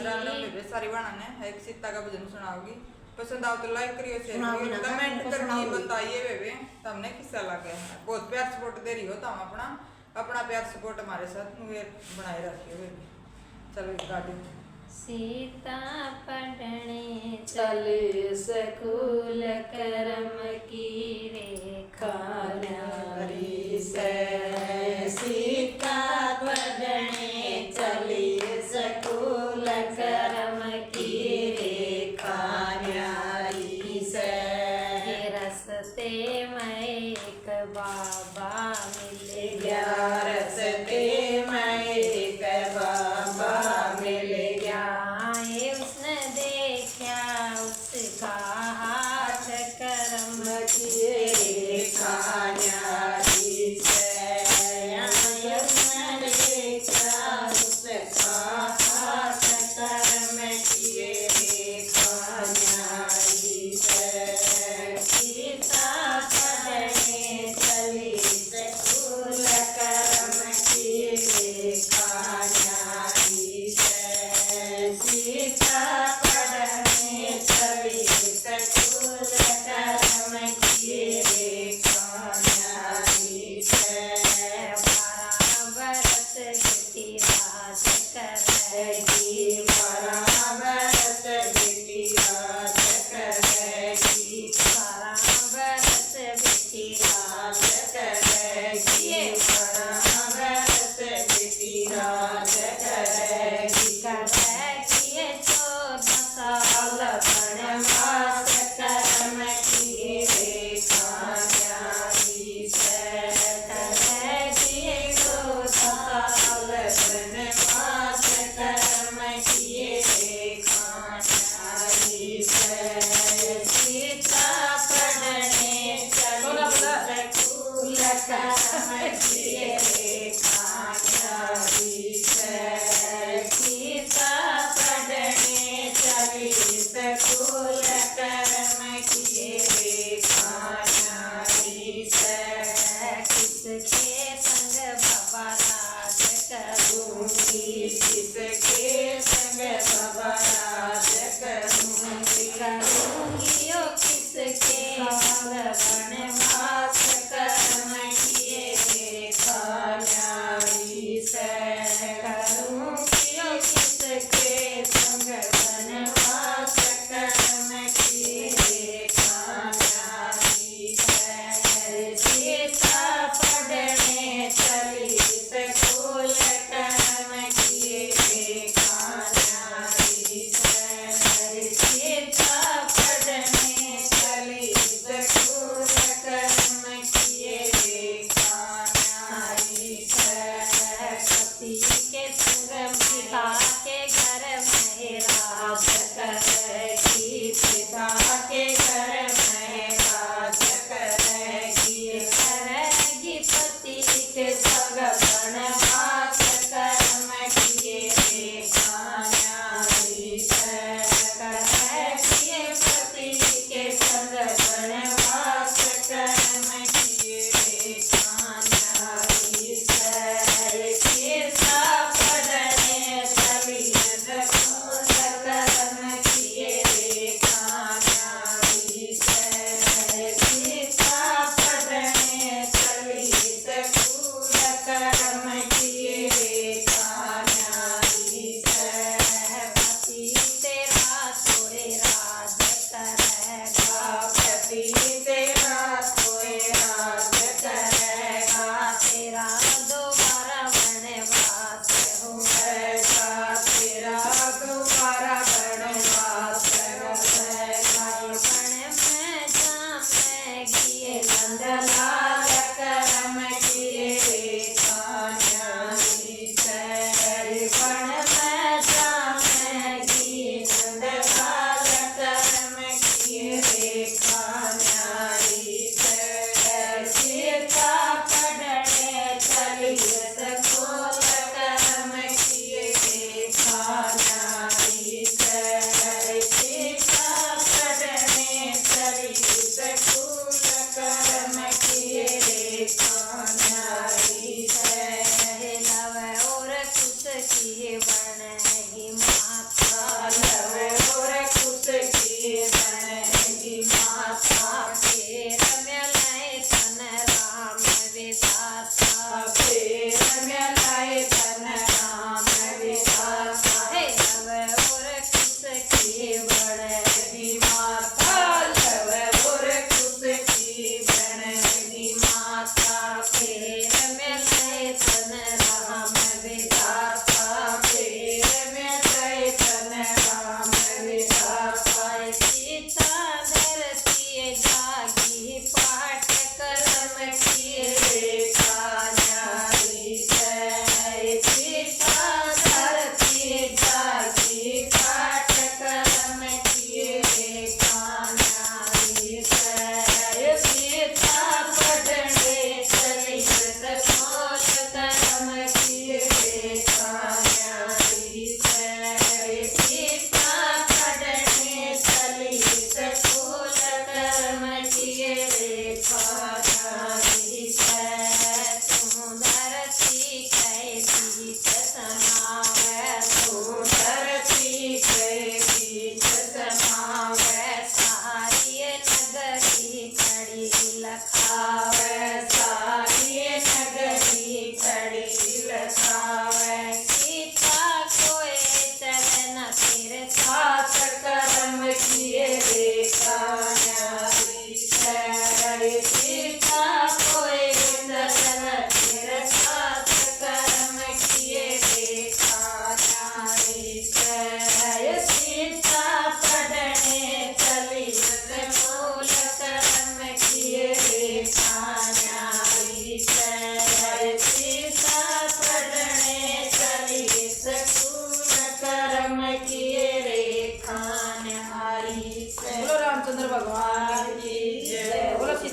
राम राम बेबे सारी बहना ने एक सीता का भजन सुनाओगी। पसंद आओ तो लाइक करियो, शेयर करियो, कमेंट करके बताइए बेबे तुमने किस्सा लगा है। बहुत प्यार सपोर्ट दे रही हो तुम, अपना प्यार सपोर्ट हमारे साथ बनाए रखियो बेबे। चलो गाड़ी। सीता पढ़ने चले स्कूल करम की रेखा न्यारी से। सीता पढ़ने चली स्कूल करम की रेखा न्यारी से। रस्ते में एक बाबा मिल गया, रस्ते में एक बाबा मिल गया। उसने देखा उसका हाथ करम की रेखा न्यारी से। उसने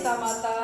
सीता माता